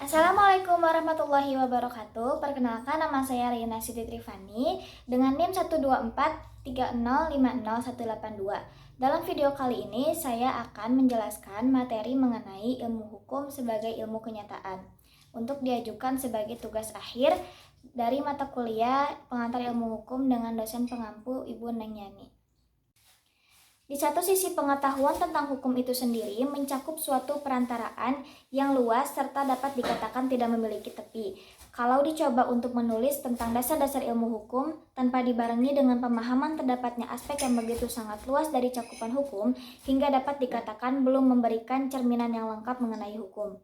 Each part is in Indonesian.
Assalamualaikum warahmatullahi wabarakatuh. Perkenalkan, nama saya Rina Siti Trifani dengan NIM 12430501882. Dalam video kali ini saya akan menjelaskan materi mengenai ilmu hukum sebagai ilmu kenyataan untuk diajukan sebagai tugas akhir dari mata kuliah pengantar ilmu hukum dengan dosen pengampu Ibu Neng Yani. Di satu sisi, pengetahuan tentang hukum itu sendiri mencakup suatu perantaraan yang luas serta dapat dikatakan tidak memiliki tepi. Kalau dicoba untuk menulis tentang dasar-dasar ilmu hukum tanpa dibarengi dengan pemahaman terdapatnya aspek yang begitu sangat luas dari cakupan hukum, hingga dapat dikatakan belum memberikan cerminan yang lengkap mengenai hukum.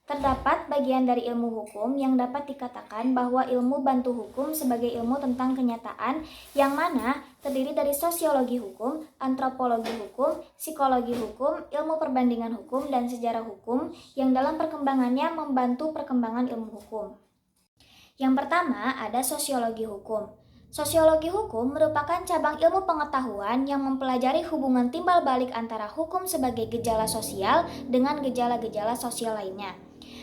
Terdapat bagian dari ilmu hukum yang dapat dikatakan bahwa ilmu bantu hukum sebagai ilmu tentang kenyataan yang mana terdiri dari sosiologi hukum, antropologi hukum, psikologi hukum, ilmu perbandingan hukum, dan sejarah hukum yang dalam perkembangannya membantu perkembangan ilmu hukum. Yang pertama ada sosiologi hukum. Sosiologi hukum merupakan cabang ilmu pengetahuan yang mempelajari hubungan timbal balik antara hukum sebagai gejala sosial dengan gejala-gejala sosial lainnya.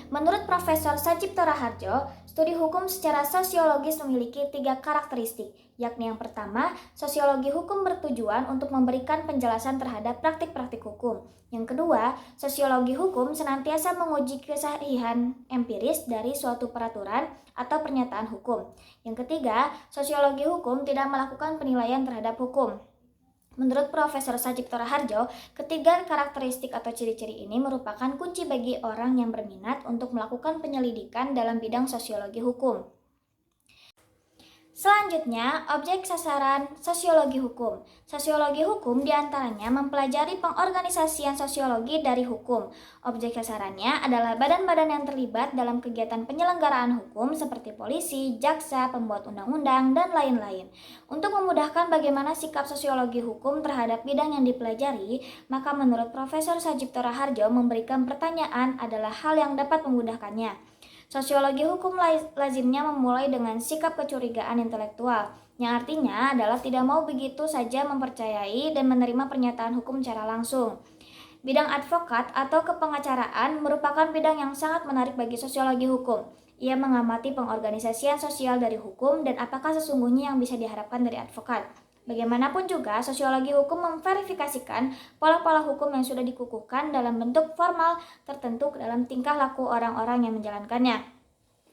Menurut Profesor Sajipto Raharjo, studi hukum secara sosiologis memiliki 3 karakteristik, yakni yang pertama, sosiologi hukum bertujuan untuk memberikan penjelasan terhadap praktik-praktik hukum. Yang kedua, sosiologi hukum senantiasa menguji kesahihan empiris dari suatu peraturan atau pernyataan hukum. Yang ketiga, sosiologi hukum tidak melakukan penilaian terhadap hukum. Menurut Profesor Sajipto Raharjo, ketiga karakteristik atau ciri-ciri ini merupakan kunci bagi orang yang berminat untuk melakukan penyelidikan dalam bidang sosiologi hukum. Selanjutnya, objek sasaran sosiologi hukum. Sosiologi hukum diantaranya mempelajari pengorganisasian sosiologi dari hukum. Objek sasarannya adalah badan-badan yang terlibat dalam kegiatan penyelenggaraan hukum seperti polisi, jaksa, pembuat undang-undang, dan lain-lain. Untuk memudahkan bagaimana sikap sosiologi hukum terhadap bidang yang dipelajari, maka menurut Profesor Sajipto Raharjo memberikan pertanyaan adalah hal yang dapat memudahkannya. Sosiologi hukum lazimnya memulai dengan sikap kecurigaan intelektual, yang artinya adalah tidak mau begitu saja mempercayai dan menerima pernyataan hukum secara langsung. Bidang advokat atau kepengacaraan merupakan bidang yang sangat menarik bagi sosiologi hukum. Ia mengamati pengorganisasian sosial dari hukum dan apakah sesungguhnya yang bisa diharapkan dari advokat. Bagaimanapun juga, sosiologi hukum memverifikasikan pola-pola hukum yang sudah dikukuhkan dalam bentuk formal tertentu dalam tingkah laku orang-orang yang menjalankannya.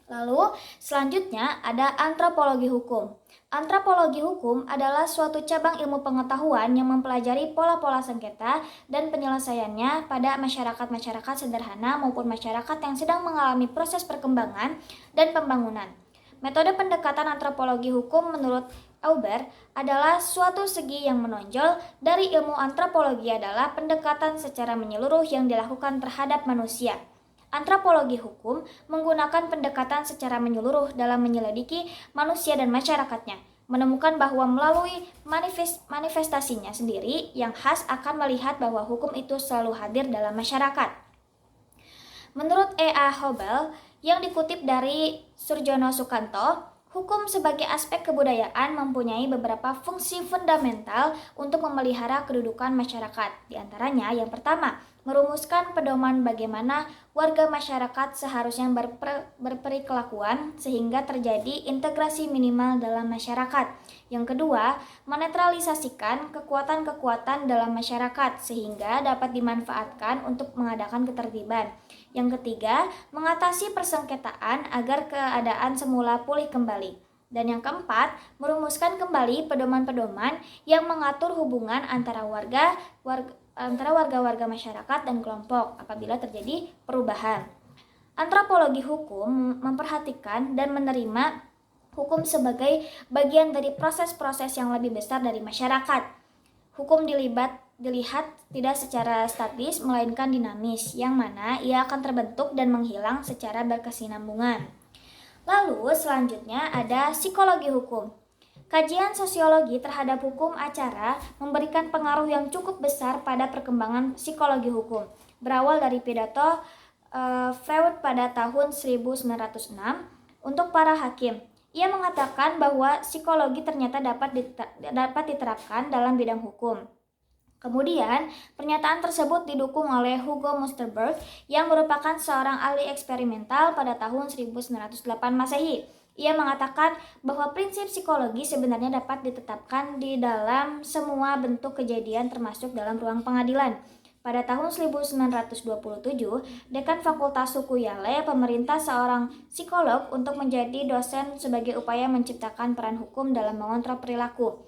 Lalu, selanjutnya ada antropologi hukum. Antropologi hukum adalah suatu cabang ilmu pengetahuan yang mempelajari pola-pola sengketa dan penyelesaiannya pada masyarakat-masyarakat sederhana maupun masyarakat yang sedang mengalami proses perkembangan dan pembangunan. Metode pendekatan antropologi hukum menurut Auber adalah suatu segi yang menonjol dari ilmu antropologi adalah pendekatan secara menyeluruh yang dilakukan terhadap manusia. Antropologi hukum menggunakan pendekatan secara menyeluruh dalam menyelidiki manusia dan masyarakatnya, menemukan bahwa melalui manifestasinya sendiri yang khas akan melihat bahwa hukum itu selalu hadir dalam masyarakat. Menurut E.A. Hobel yang dikutip dari Surjono Sukanto, hukum sebagai aspek kebudayaan mempunyai beberapa fungsi fundamental untuk memelihara kedudukan masyarakat. Di antaranya, yang pertama, merumuskan pedoman bagaimana warga masyarakat seharusnya berperilakuan sehingga terjadi integrasi minimal dalam masyarakat. Yang kedua, menetralisasikan kekuatan-kekuatan dalam masyarakat sehingga dapat dimanfaatkan untuk mengadakan ketertiban. Yang ketiga, mengatasi persengketaan agar keadaan semula pulih kembali. Dan yang keempat, merumuskan kembali pedoman-pedoman yang mengatur hubungan antara warga-warga masyarakat dan kelompok apabila terjadi perubahan. Antropologi hukum memperhatikan dan menerima hukum sebagai bagian dari proses-proses yang lebih besar dari masyarakat. Hukum dilihat tidak secara statis melainkan dinamis, yang mana ia akan terbentuk dan menghilang secara berkesinambungan. Lalu selanjutnya ada psikologi hukum. Kajian sosiologi terhadap hukum acara memberikan pengaruh yang cukup besar pada perkembangan psikologi hukum. Berawal dari pidato Freud pada tahun 1906 untuk para hakim. Ia mengatakan bahwa psikologi ternyata dapat diterapkan dalam bidang hukum. Kemudian, pernyataan tersebut didukung oleh Hugo Musterberg yang merupakan seorang ahli eksperimental pada tahun 1908 Masehi. Ia mengatakan bahwa prinsip psikologi sebenarnya dapat ditetapkan di dalam semua bentuk kejadian termasuk dalam ruang pengadilan. Pada tahun 1927, Dekan Fakultas Hukum Yale memerintah seorang psikolog untuk menjadi dosen sebagai upaya menciptakan peran hukum dalam mengontrol perilaku.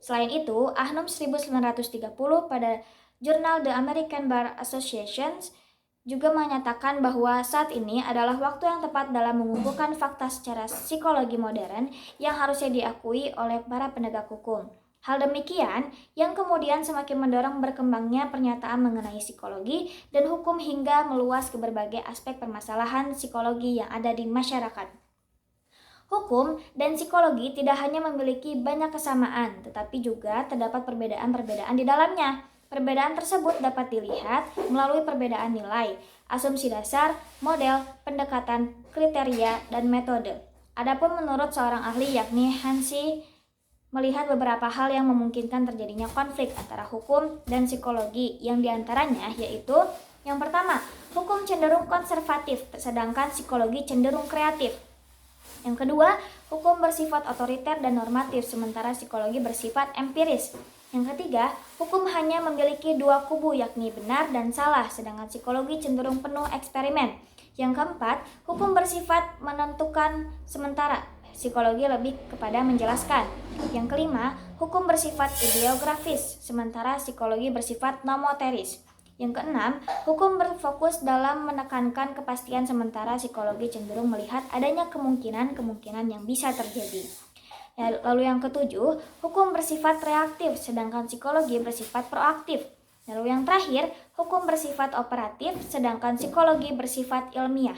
Selain itu, Ahnum 1930 pada jurnal The American Bar Association juga menyatakan bahwa saat ini adalah waktu yang tepat dalam mengumpulkan fakta secara psikologi modern yang harusnya diakui oleh para penegak hukum. Hal demikian yang kemudian semakin mendorong berkembangnya pernyataan mengenai psikologi dan hukum hingga meluas ke berbagai aspek permasalahan psikologi yang ada di masyarakat. Hukum dan psikologi tidak hanya memiliki banyak kesamaan, tetapi juga terdapat perbedaan-perbedaan di dalamnya. Perbedaan tersebut dapat dilihat melalui perbedaan nilai, asumsi dasar, model, pendekatan, kriteria, dan metode. Adapun menurut seorang ahli yakni Hansi melihat beberapa hal yang memungkinkan terjadinya konflik antara hukum dan psikologi yang diantaranya yaitu yang pertama, hukum cenderung konservatif sedangkan psikologi cenderung kreatif. Yang kedua, hukum bersifat otoriter dan normatif, sementara psikologi bersifat empiris. Yang ketiga, hukum hanya memiliki dua kubu, yakni benar dan salah, sedangkan psikologi cenderung penuh eksperimen. Yang keempat, hukum bersifat menentukan sementara, psikologi lebih kepada menjelaskan. Yang kelima, hukum bersifat ideografis, sementara psikologi bersifat nomoteris. Yang keenam, hukum berfokus dalam menekankan kepastian sementara psikologi cenderung melihat adanya kemungkinan-kemungkinan yang bisa terjadi. Lalu yang ketujuh, hukum bersifat reaktif sedangkan psikologi bersifat proaktif. Lalu yang terakhir, hukum bersifat operatif sedangkan psikologi bersifat ilmiah.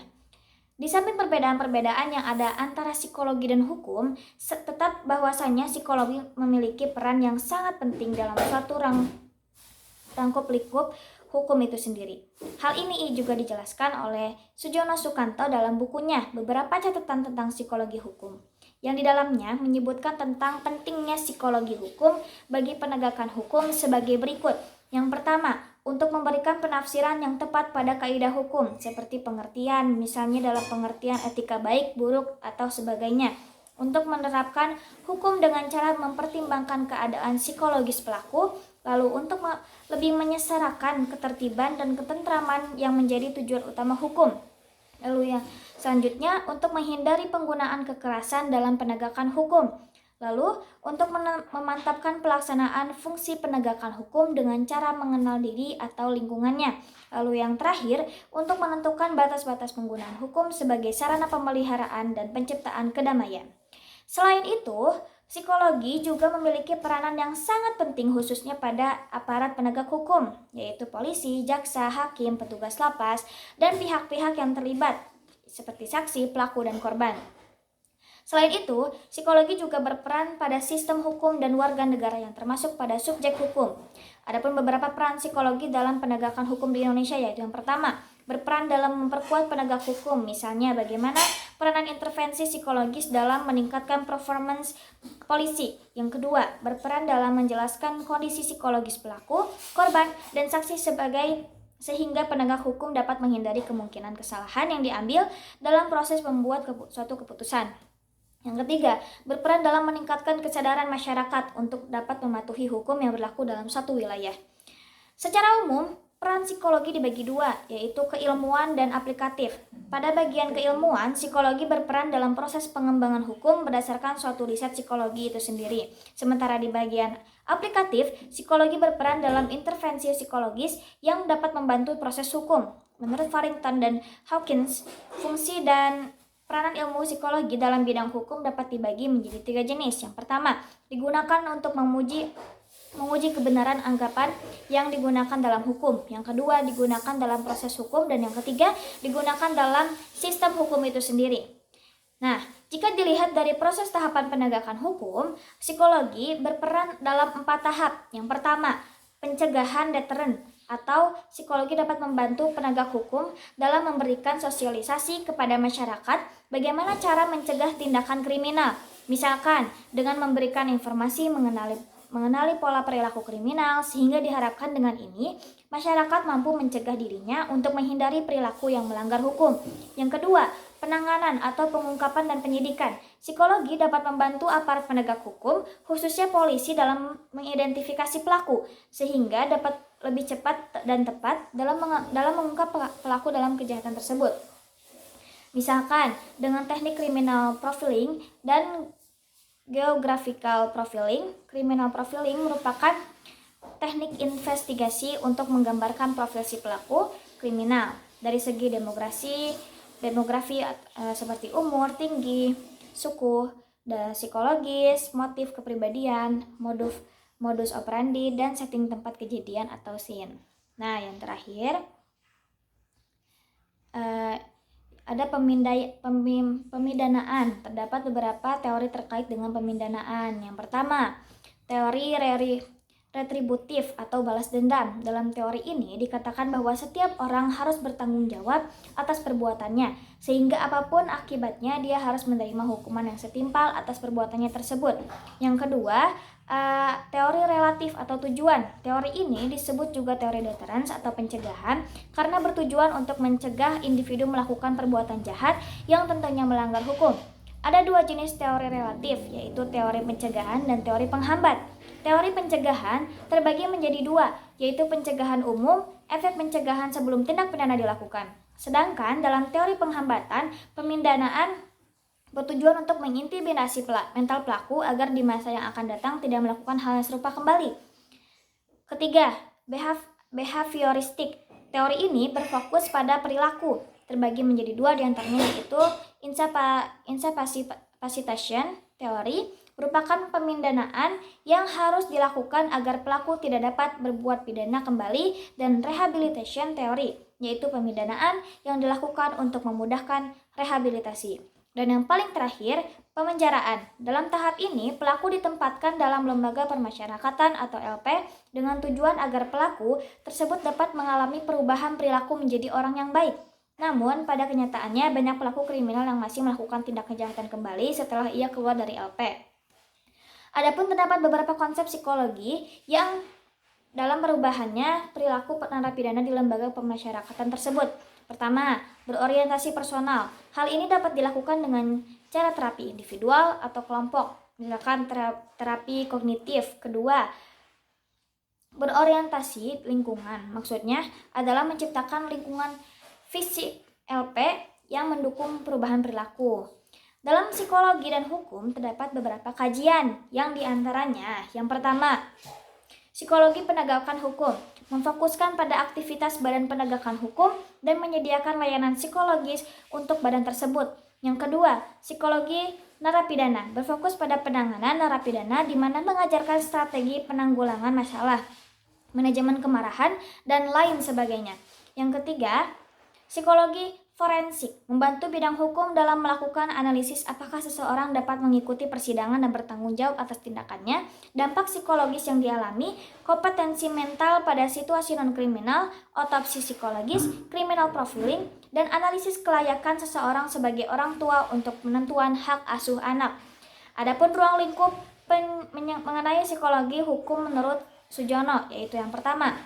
Di samping perbedaan-perbedaan yang ada antara psikologi dan hukum, tetap bahwasanya psikologi memiliki peran yang sangat penting dalam suatu rangkup lingkup hukum itu sendiri. Hal ini juga dijelaskan oleh Sujono Sukanto dalam bukunya Beberapa Catatan tentang Psikologi Hukum, yang di dalamnya menyebutkan tentang pentingnya psikologi hukum bagi penegakan hukum sebagai berikut. Yang pertama, untuk memberikan penafsiran yang tepat pada kaidah hukum, seperti pengertian, misalnya dalam pengertian etika baik, buruk, atau sebagainya. Untuk menerapkan hukum dengan cara mempertimbangkan keadaan psikologis pelaku, lalu untuk lebih menyesarakan ketertiban dan ketentraman yang menjadi tujuan utama hukum. Lalu yang selanjutnya, untuk menghindari penggunaan kekerasan dalam penegakan hukum. Lalu, untuk memantapkan pelaksanaan fungsi penegakan hukum dengan cara mengenal diri atau lingkungannya. Lalu yang terakhir, untuk menentukan batas-batas penggunaan hukum sebagai sarana pemeliharaan dan penciptaan kedamaian. Selain itu, psikologi juga memiliki peranan yang sangat penting khususnya pada aparat penegak hukum, yaitu polisi, jaksa, hakim, petugas lapas, dan pihak-pihak yang terlibat, seperti saksi, pelaku, dan korban. Selain itu, psikologi juga berperan pada sistem hukum dan warga negara yang termasuk pada subjek hukum. Adapun beberapa peran psikologi dalam penegakan hukum di Indonesia yaitu yang pertama, berperan dalam memperkuat penegak hukum, misalnya bagaimana peranan intervensi psikologis dalam meningkatkan performance polisi. Yang kedua, berperan dalam menjelaskan kondisi psikologis pelaku, korban, dan saksi sehingga penegak hukum dapat menghindari kemungkinan kesalahan yang diambil dalam proses membuat suatu keputusan. Yang ketiga, berperan dalam meningkatkan kesadaran masyarakat untuk dapat mematuhi hukum yang berlaku dalam satu wilayah. Secara umum, peran psikologi dibagi dua, yaitu keilmuan dan aplikatif. Pada bagian keilmuan, psikologi berperan dalam proses pengembangan hukum berdasarkan suatu riset psikologi itu sendiri. Sementara di bagian aplikatif, psikologi berperan dalam intervensi psikologis yang dapat membantu proses hukum. Menurut Farrington dan Hawkins, fungsi dan peranan ilmu psikologi dalam bidang hukum dapat dibagi menjadi 3 jenis. Yang pertama, digunakan untuk menguji kebenaran anggapan yang digunakan dalam hukum. Yang kedua, digunakan dalam proses hukum. Dan yang ketiga, digunakan dalam sistem hukum itu sendiri. Nah, jika dilihat dari proses tahapan penegakan hukum, psikologi berperan dalam 4 tahap. Yang pertama, pencegahan deteren, atau psikologi dapat membantu penegak hukum dalam memberikan sosialisasi kepada masyarakat bagaimana cara mencegah tindakan kriminal. Misalkan dengan memberikan informasi mengenali pola perilaku kriminal sehingga diharapkan dengan ini masyarakat mampu mencegah dirinya untuk menghindari perilaku yang melanggar hukum. Yang kedua, penanganan atau pengungkapan dan penyidikan. Psikologi dapat membantu aparat penegak hukum, khususnya polisi dalam mengidentifikasi pelaku sehingga dapat lebih cepat dan tepat dalam mengungkap pelaku dalam kejahatan tersebut. Misalkan dengan teknik criminal profiling dan geographical profiling. Criminal profiling merupakan teknik investigasi untuk menggambarkan profil si pelaku kriminal dari segi demografi seperti umur, tinggi, suku, dan psikologis, motif kepribadian, modus operandi, dan setting tempat kejadian atau scene. Nah, yang terakhir ada pemidanaan. Terdapat beberapa teori terkait dengan pemidanaan. Yang pertama, teori retributif atau balas dendam. Dalam teori ini dikatakan bahwa setiap orang harus bertanggung jawab atas perbuatannya, sehingga apapun akibatnya dia harus menerima hukuman yang setimpal atas perbuatannya tersebut. Yang kedua, teori relatif atau tujuan. Teori ini disebut juga teori deterrence atau pencegahan karena bertujuan untuk mencegah individu melakukan perbuatan jahat yang tentunya melanggar hukum. Ada dua jenis teori relatif, yaitu teori pencegahan dan teori penghambat. Teori pencegahan terbagi menjadi dua, yaitu pencegahan umum, efek pencegahan sebelum tindak pidana dilakukan. Sedangkan dalam teori penghambatan, pemindanaan bertujuan untuk mengintimidasi mental pelaku agar di masa yang akan datang tidak melakukan hal yang serupa kembali. Ketiga, behavioristik. Teori ini berfokus pada perilaku, terbagi menjadi dua diantaranya, yaitu incapacitation teori merupakan pemindanaan yang harus dilakukan agar pelaku tidak dapat berbuat pidana kembali, dan rehabilitation teori, yaitu pemindanaan yang dilakukan untuk memudahkan rehabilitasi. Dan yang paling terakhir, pemenjaraan. Dalam tahap ini, pelaku ditempatkan dalam lembaga permasyarakatan atau LP dengan tujuan agar pelaku tersebut dapat mengalami perubahan perilaku menjadi orang yang baik. Namun, pada kenyataannya banyak pelaku kriminal yang masih melakukan tindak kejahatan kembali setelah ia keluar dari LP. Adapun terdapat beberapa konsep psikologi yang dalam perubahannya perilaku narapidana di lembaga pemasyarakatan tersebut. Pertama, berorientasi personal. Hal ini dapat dilakukan dengan cara terapi individual atau kelompok, misalkan terapi kognitif. Kedua, berorientasi lingkungan. Maksudnya adalah menciptakan lingkungan fisik LP yang mendukung perubahan perilaku. Dalam psikologi dan hukum terdapat beberapa kajian, yang diantaranya yang pertama, psikologi penegakan hukum memfokuskan pada aktivitas badan penegakan hukum dan menyediakan layanan psikologis untuk badan tersebut. Yang kedua, psikologi narapidana berfokus pada penanganan narapidana di mana mengajarkan strategi penanggulangan masalah, manajemen kemarahan, dan lain sebagainya. Yang ketiga, psikologi forensik membantu bidang hukum dalam melakukan analisis apakah seseorang dapat mengikuti persidangan dan bertanggung jawab atas tindakannya, dampak psikologis yang dialami, kompetensi mental pada situasi non-kriminal, otopsi psikologis, criminal profiling, dan analisis kelayakan seseorang sebagai orang tua untuk penentuan hak asuh anak. Adapun ruang lingkup mengenai psikologi hukum menurut Sujono, yaitu yang pertama,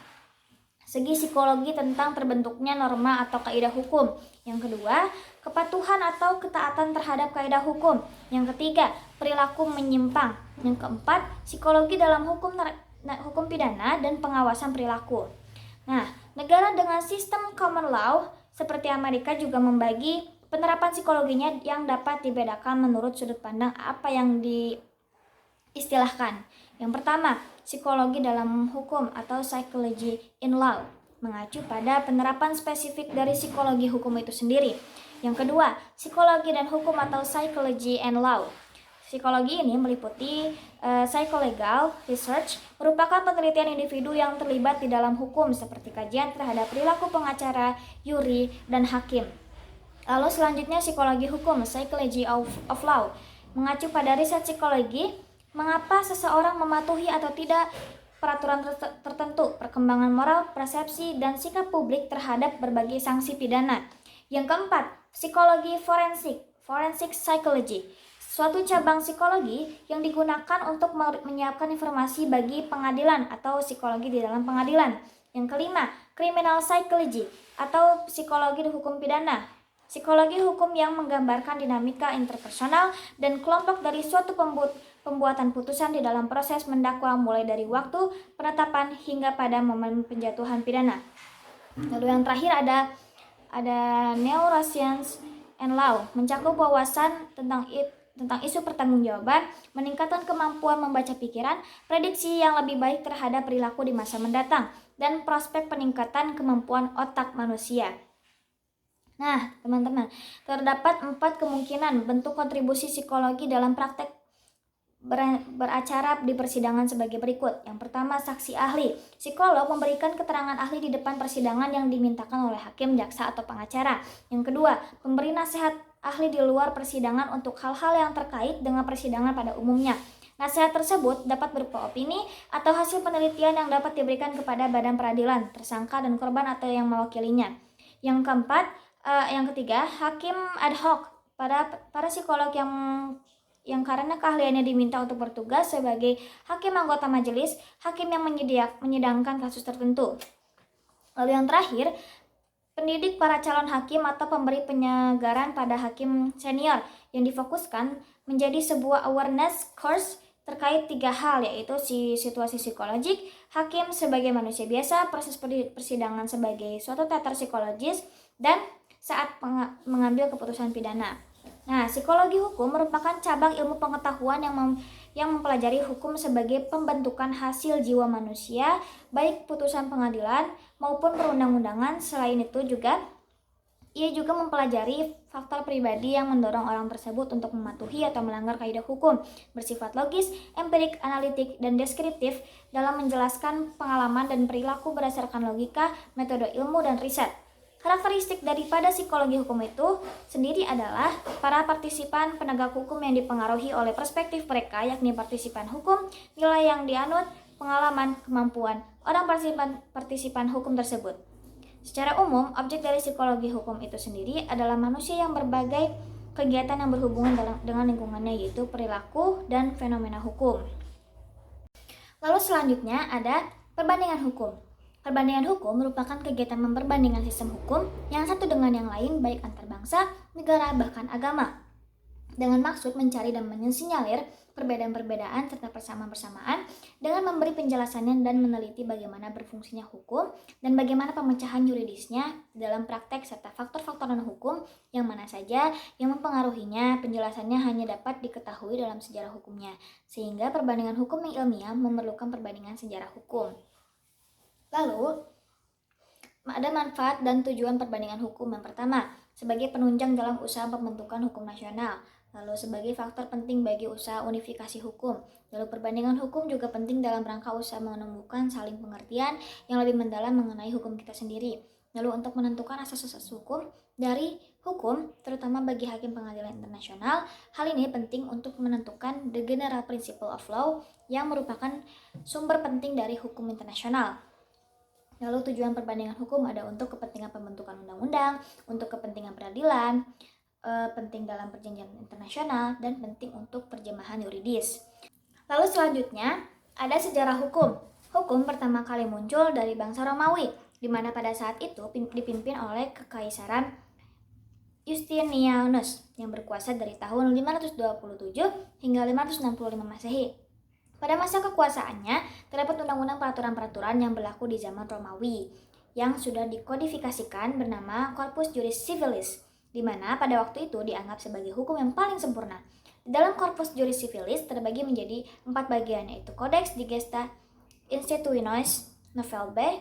segi psikologi tentang terbentuknya norma atau kaidah hukum. Yang kedua, kepatuhan atau ketaatan terhadap kaidah hukum. Yang ketiga, perilaku menyimpang. Yang keempat, psikologi dalam hukum pidana dan pengawasan perilaku. Nah, negara dengan sistem common law seperti Amerika juga membagi penerapan psikologinya yang dapat dibedakan menurut sudut pandang apa yang diistilahkan. Yang pertama, psikologi dalam hukum atau psychology in law, mengacu pada penerapan spesifik dari psikologi hukum itu sendiri. Yang kedua, psikologi dan hukum atau psychology and law. Psikologi ini meliputi psycholegal research, merupakan penelitian individu yang terlibat di dalam hukum seperti kajian terhadap perilaku pengacara, juri, dan hakim. Lalu selanjutnya psikologi hukum, psychology of law, mengacu pada riset psikologi, mengapa seseorang mematuhi atau tidak peraturan tertentu, perkembangan moral, persepsi, dan sikap publik terhadap berbagai sanksi pidana. Yang keempat, psikologi forensik, forensic psychology, suatu cabang psikologi yang digunakan untuk menyiapkan informasi bagi pengadilan atau psikologi di dalam pengadilan. Yang kelima, criminal psychology atau psikologi hukum pidana. Psikologi hukum yang menggambarkan dinamika interpersonal dan kelompok dari suatu pembuatan putusan di dalam proses mendakwa mulai dari waktu penetapan hingga pada momen penjatuhan pidana. Lalu yang terakhir ada neuroscience and law, mencakup wawasan tentang isu pertanggungjawaban, meningkatkan kemampuan membaca pikiran, prediksi yang lebih baik terhadap perilaku di masa mendatang, dan prospek peningkatan kemampuan otak manusia. Nah, teman-teman, terdapat 4 kemungkinan bentuk kontribusi psikologi dalam praktek beracara di persidangan sebagai berikut. Yang pertama, saksi ahli. Psikolog memberikan keterangan ahli di depan persidangan yang dimintakan oleh hakim, jaksa, atau pengacara. Yang kedua, pemberi nasihat ahli di luar persidangan untuk hal-hal yang terkait dengan persidangan pada umumnya. Nasihat tersebut dapat berupa opini atau hasil penelitian yang dapat diberikan kepada badan peradilan, tersangka, dan korban atau yang mewakilinya. Yang ketiga, hakim ad hoc. Para psikolog yang karena keahliannya diminta untuk bertugas sebagai hakim anggota majelis, hakim yang menyidangkan kasus tertentu. Lalu yang terakhir, pendidik para calon hakim atau pemberi penyegaran pada hakim senior yang difokuskan menjadi sebuah awareness course terkait 3 hal, yaitu situasi psikologik, hakim sebagai manusia biasa, proses persidangan sebagai suatu teater psikologis, dan saat mengambil keputusan pidana. Nah, psikologi hukum merupakan cabang ilmu pengetahuan yang mempelajari hukum sebagai pembentukan hasil jiwa manusia, baik putusan pengadilan maupun perundang-undangan. Selain itu ia juga mempelajari faktor pribadi yang mendorong orang tersebut untuk mematuhi atau melanggar kaidah hukum, bersifat logis, empirik, analitik, dan deskriptif dalam menjelaskan pengalaman dan perilaku berdasarkan logika, metode ilmu, dan riset. Karakteristik daripada psikologi hukum itu sendiri adalah para partisipan penegak hukum yang dipengaruhi oleh perspektif mereka, yakni partisipan hukum, nilai yang dianut, pengalaman, kemampuan orang partisipan hukum tersebut. Secara umum, objek dari psikologi hukum itu sendiri adalah manusia yang berbagai kegiatan yang berhubungan dengan lingkungannya, yaitu perilaku dan fenomena hukum. Lalu selanjutnya ada perbandingan hukum. Perbandingan hukum merupakan kegiatan memperbandingkan sistem hukum yang satu dengan yang lain, baik antar bangsa, negara, bahkan agama, dengan maksud mencari dan mensinyalir perbedaan-perbedaan serta persamaan-persamaan dengan memberi penjelasannya dan meneliti bagaimana berfungsinya hukum dan bagaimana pemecahan yuridisnya dalam praktek serta faktor-faktor non-hukum yang mana saja yang mempengaruhinya. Penjelasannya hanya dapat diketahui dalam sejarah hukumnya, sehingga perbandingan hukum yang ilmiah memerlukan perbandingan sejarah hukum. Lalu, ada manfaat dan tujuan perbandingan hukum. Yang pertama, sebagai penunjang dalam usaha pembentukan hukum nasional. Lalu sebagai faktor penting bagi usaha unifikasi hukum. Lalu perbandingan hukum juga penting dalam rangka usaha menemukan saling pengertian yang lebih mendalam mengenai hukum kita sendiri. Lalu untuk menentukan asas-asas hukum dari hukum, terutama bagi hakim pengadilan internasional, hal ini penting untuk menentukan the general principle of law yang merupakan sumber penting dari hukum internasional. Lalu tujuan perbandingan hukum ada untuk kepentingan pembentukan undang-undang, untuk kepentingan peradilan, penting dalam perjanjian internasional, dan penting untuk terjemahan yuridis. Lalu selanjutnya ada sejarah hukum. Hukum pertama kali muncul dari bangsa Romawi, di mana pada saat itu dipimpin oleh Kekaisaran Justinianus yang berkuasa dari tahun 527 hingga 565 Masehi. Pada masa kekuasaannya, terdapat undang-undang peraturan-peraturan yang berlaku di zaman Romawi yang sudah dikodifikasikan bernama Corpus Juris Civilis, di mana pada waktu itu dianggap sebagai hukum yang paling sempurna. Di dalam Corpus Juris Civilis terbagi menjadi 4 bagian, yaitu Codex Digesta Institutionis Novelbae.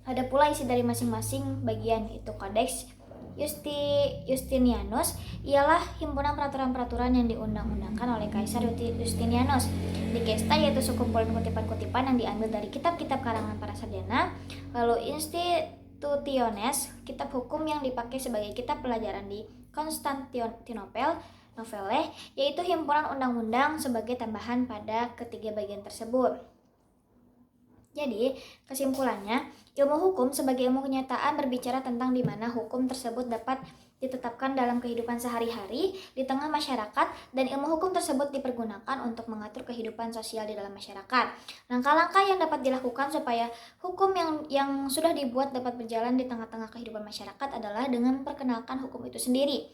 Ada pula isi dari masing-masing bagian, yaitu Codex Justinianus ialah himpunan peraturan-peraturan yang diundang-undangkan oleh Kaisar Justinianus. Digesta yaitu sekumpulan kutipan-kutipan yang diambil dari kitab-kitab karangan para sarjana. Lalu Institutiones, kitab hukum yang dipakai sebagai kitab pelajaran di Konstantinopel. Novelle, yaitu himpunan undang-undang sebagai tambahan pada ketiga bagian tersebut. Jadi, kesimpulannya, ilmu hukum sebagai ilmu kenyataan berbicara tentang di mana hukum tersebut dapat ditetapkan dalam kehidupan sehari-hari di tengah masyarakat, dan ilmu hukum tersebut dipergunakan untuk mengatur kehidupan sosial di dalam masyarakat. Langkah-langkah yang dapat dilakukan supaya hukum yang sudah dibuat dapat berjalan di tengah-tengah kehidupan masyarakat adalah dengan memperkenalkan hukum itu sendiri,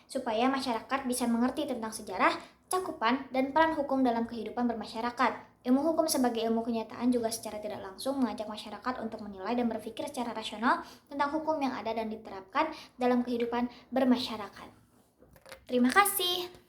supaya masyarakat bisa mengerti tentang sejarah, cakupan, dan peran hukum dalam kehidupan bermasyarakat. Ilmu hukum sebagai ilmu kenyataan juga secara tidak langsung mengajak masyarakat untuk menilai dan berpikir secara rasional tentang hukum yang ada dan diterapkan dalam kehidupan bermasyarakat. Terima kasih.